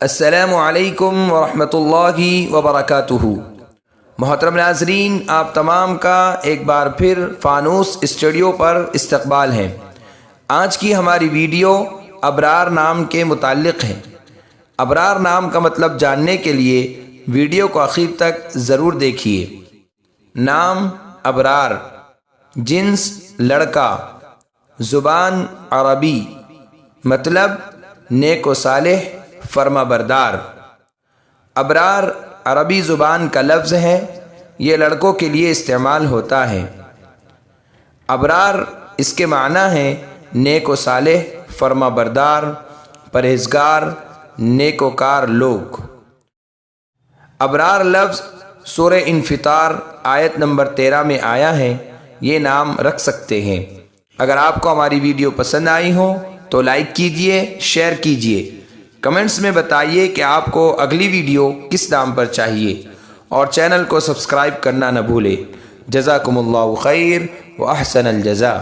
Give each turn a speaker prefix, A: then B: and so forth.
A: السلام علیکم ورحمۃ اللہ وبرکاتہ۔ محترم ناظرین، آپ تمام کا ایک بار پھر فانوس اسٹوڈیو پر استقبال ہے۔ آج کی ہماری ویڈیو ابرار نام کے متعلق ہے۔ ابرار نام کا مطلب جاننے کے لیے ویڈیو کو آخر تک ضرور دیکھیے۔ نام ابرار، جنس لڑکا، زبان عربی، مطلب نیک و صالح، فرما بردار۔ ابرار عربی زبان کا لفظ ہے، یہ لڑکوں کے لیے استعمال ہوتا ہے۔ ابرار اس کے معنی ہیں نیک و صالح، فرما بردار، پرہیزگار، نیک و کار لوگ۔ ابرار لفظ سورہ انفطار آیت نمبر 13 میں آیا ہے۔ یہ نام رکھ سکتے ہیں۔ اگر آپ کو ہماری ویڈیو پسند آئی ہو تو لائک کیجئے، شیئر کیجئے، کمنٹس میں بتائیے کہ آپ کو اگلی ویڈیو کس نام پر چاہیے، اور چینل کو سبسکرائب کرنا نہ بھولے۔ جزاکم اللہ خیر و احسن الجزاء۔